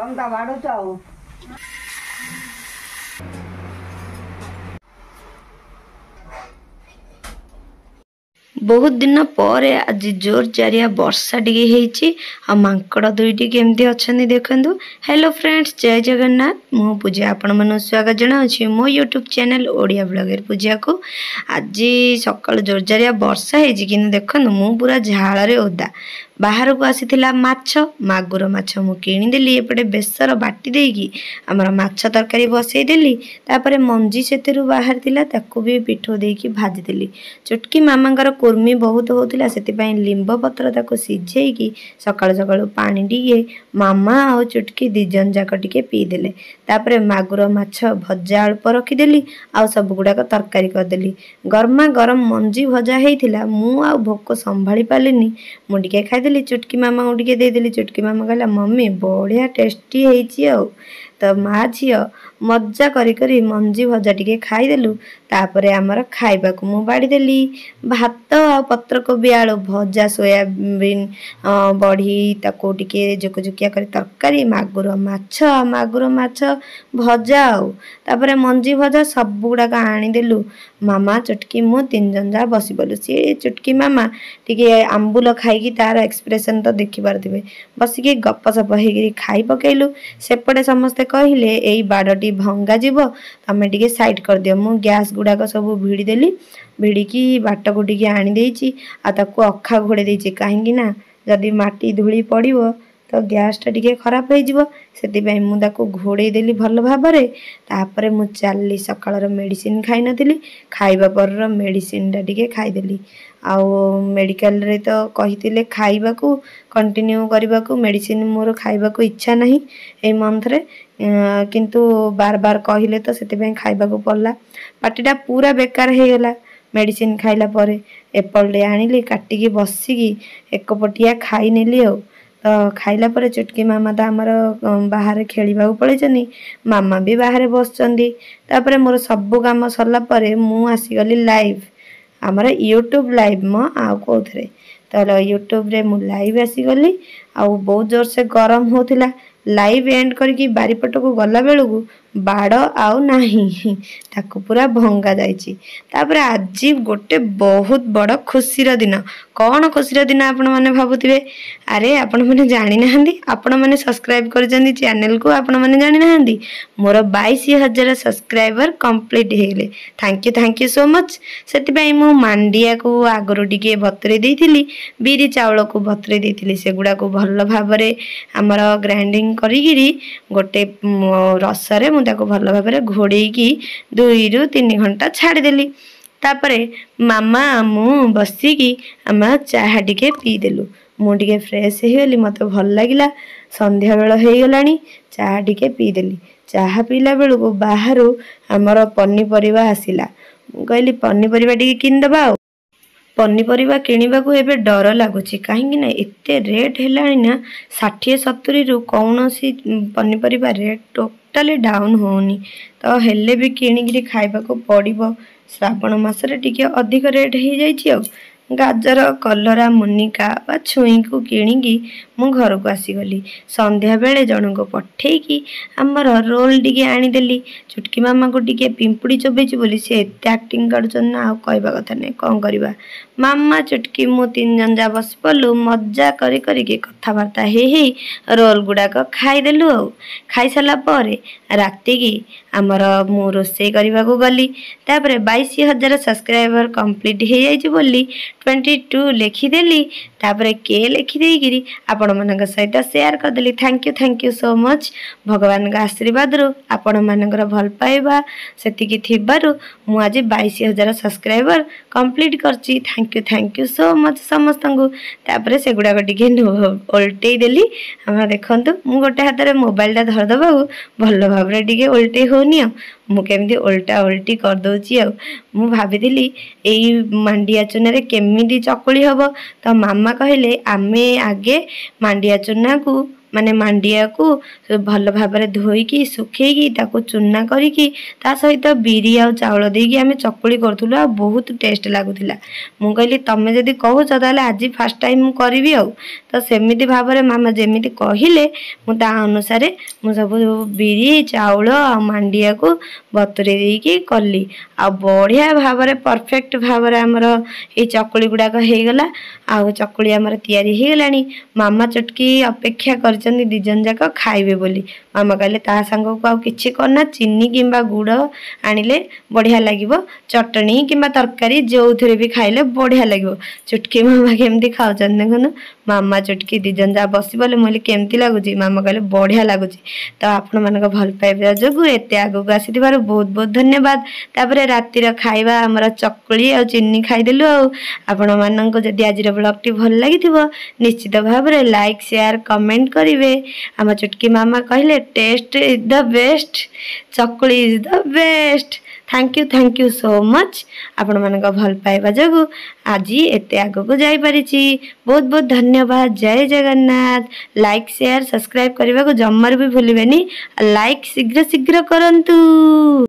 ତମେ ତା ବାଡ଼ୁଛ ଆଉ। बहुत दिन पर आज जोर जारिया वर्षा टिके हेची आ मांकड़ दुईटी केमती अछंदी देखंतु। हेलो फ्रेंड्स, जय जगन्नाथ। मु पूजा आपण मन स्वागत जनाउछि मो यूट्यूब चैनल ओडिया ब्लॉगर पूजा को। आज सकाळ जोर जारिया वर्षा हेची किन देखंतु मु पूरा झाळ रे ओदा। बाहर को आसीथिला माछ, मागुर माछ मु किनि देली। एपटे बेसर बाटी देकी हमर माछ तरकारी बसई देली। तापरे मंजी सेतेरु बाहर थिला ताकू भी पिठो देकी भाजी देली। चुटकी मामांकर कुर्मी बहुत होतिला सेति पई लिंब पत्र ताको सिझेकी सकाळ सकाळ पानी टिके मामा आ चुटकी दिजन जाक टिके पी देले। तापरे मागुर माछ भजा अल्प रखी देली आ सब गुडा को तरकारी कर देली। गरमा गरम मंजी भजा हेतिला। मु आ भोक संभाली पालिनी, मु टिके खाइ देली। चुटकी मामा को टिके दे देली। चुटकी मामा कहला मम्मी बढ़िया टेस्टी हेची आ। तो माँ झील मजा करी करी मंजी भजा टिके खाई देलु। तापरे आमर खाइबा को मु बाड़ी देली। भात आ पत्रकोबी आलू भजा, सोयाबीन बड़ी ताको टिके जुकजुकिया करी तरकारी, मागुर माछ भजा आउ तापरे मंजी भजा सब गुड़ाक आनी देलु। मामा चुटकी मु तीन जन जा बसी पलु। सी चुटकी मामा टिके आंबुल खाइकी तार एक्सप्रेशन तो देखि पारथिबे। बसिकी गप सप हेगिरी खाई पकेलु। सेपटे समस्ते कहिले एई बाड़टी भंगा जीव, तमे टिके साइड कर दियो। मु गैस गुड़ाक सब भिड़ी देली। भिड़िकी बाट को टिके आनी देइची आ ताको अखा घोड़े देइची। काहेकि ना जदि माटी धूली पड़िबो तो गैस टा टिके खराब हो जिवो। सेति पई मु ताको घोड़े देली भल भाबरे। तापरे मु चालली सकाळर मेडिसिन खाइ नथिली। खाइबा पर मेडिसिन टा टिके खाइ देली। आउ मेडिकल रे तो कहितिले खाइबा को कंटिन्यू करबा को। मेडिसिन मोर खाइबा को इच्छा नहीं ए मंथ रे, किंतु बार बार कहिले तो सेति पई खाइबा को पड़ला। पाटीटा पूरा बेकार हे गेला मेडिसिन खाइला परे। एप्पल डे आनिली काटिकी बसिकी एक पटिया खाइ नेली। आ तो खाइला परे चुटकी मामा तो आमर बाहर खेलिबा को पळेचनी। मामा भी बाहर बसचंदी। तापरे मोर सब काम सरला परे मु आसी गली लाइव आमर यूट्यूब लाइव म आ कोथरे। तो यूट्यूब रे मु लाइव आसी गली। आ बहुत जोर से गरम होतिला। लाइव एंड करके बारीपट को गला बेलू बाड़ आउ नाही ताको पूरा भंगा जाइची। तापरे आज गोटे बहुत बड़ खुशीर दिन। कौन खुशीर दिन आपण माने भाबुथिबे? अरे आपण माने जानि नाहंदी, आपण माने सब्सक्राइब करजंदी चैनल को, आपण माने जानि नाहंदी मोर 22,000 सब्सक्राइबर कंप्लीट हेले। Thank you so much. सेति पई मु मांडिया को आगरो टिके भतरे देइथिली, बिरी चावल को भतरे देइथिली। सेगुडा को भल भाबरे हमर ग्राइंडिंग करिगिरी गोटे रसरे मु ताको भल भाबरे घोड़ेकी 2 ରୁ 3 घंटा छाड़ी देली। तापरे मामा मु बसिकी आम चाहा टिके पी देलु। मु टिके फ्रेश हे गेली, मते भल लागिला। संध्या बेल हे गलानी, चाहा टिके पी देली। चाहा पीला बेलु को बाहरु हमर पन्नीपरिवा आसिला। मु कहली पन्नीपरिवा टिके किन दबा। पनीपरिवा किनिबा को एबे डर लागुची। काहेकि ना एते रेट हेलानी ना 60-70 रु कौनसी पनीपरिवा रेट टोटाली डाउन होनी। तो हेले भी किनिगिरी खाइबा को पड़िबो। श्रावण मासरे टिके अधिक रेट हो जाइछि। आ गाजर, कलरा, मुनिका बा छुई को किनिकी मु घर को आसी गली। संध्या बेले जन को पठेकी हमर रोल टिके आनी देली। चुटकी मामा को टिके पिंपुड़ी चोबेची बोली से एते एक्टिंग करछन ना, आ कहबा कथा नै। कोन करबा मामा चुटकी मु 3 जन जा बस पलु। मजा करी करी के कथा वार्ता हे रोल गुडा को खाइ देलु। आ खाइ सला परे राती की हमर मु रोसे करबा को गली। तापरे 22,000 सब्सक्राइबर कंप्लीट हे जाइछि बोली 22 लिखि देली। तापरे के लिखि देगिरी आपण मानक सहित शेयर कर देली। Thank you so much. भगवान का आशीर्वाद रु आपण मानकर भल पाइबा सेतिकी थिबारु मु आज 22,000 सब्सक्राइबर कंप्लीट करची। थैंक यू सो मच समस्त को। तापरे सेगुडा को टिके उल्टे देली। हम देखंतु मु गोटे हाथ रे मोबाइल टा धर दबा भल भाबरे टिके उल्टे होनी। मु केमती उल्टा उल्टी कर दउची। आ मु भाबिदिली एई मांडिया चुना रे केमिदी चकुली हबो। तो मामा कहले आमे आगे मांडिया चुना को माने मांडिया को भल भाव धोईकी सुखेकी ताको चूना करिकी ता सहित बिरी आ चाउल देकी आमे चकुली करथुलु आ बहुत टेस्ट लागुथिला। मु कहली तमे जदी कहूछ ताले आज फर्स्ट टाइम मु करबी आ तो सेमिति भाव रे मामा जेमिति कहिले मु ता अनुसार मु सब बिरी चाउल आ मांडिया को बतुरे देकी कली आ बढ़िया भाव रे परफेक्ट भाव रे हमर ए चकुली गुडा का हे गला आ चकुली हमर तयारी हे गलानी। मामा चटकी अपेक्षा करचंदी दिजन जाक खाइबे बोली मामा कहले ता संग को आ किछि करना चीनी किंबा गुड़ आनिले बढ़िया लागिवो चटनी किंबा तरकारी जोथरे भी खाइले बढ़िया लागिवो। चुटकी मामा केमती खाउचन देखन मामा चुटकी दिजन जा बसी बोले मोले केमती लागुची मामा कहले बढ़िया लागुची। तो आपण मानक भल पाइबा जोगु एते आगु आसीथिबार बहुत बहुत धन्यवाद। तापरे रातिर खाइबा हमर चकुली आ चीनी खाइदेलु आ आपण मानक जदि आजिर ब्लॉग टी भल लागिथिबो निश्चित भाव रे लाइक शेयर कमेंट करिवे। आम चुटकी मामा कहले taste is the best chakuli is the best. Thank you so much आपण मानक भल पाइबा जोगु आज एते आगु को जाई परिची बहुत बहुत धन्यवाद। जय जगन्नाथ। लाइक शेयर सब्सक्राइब करने को जम्मर भी भूलिबेनी लाइक शीघ्र शीघ्र करंतु।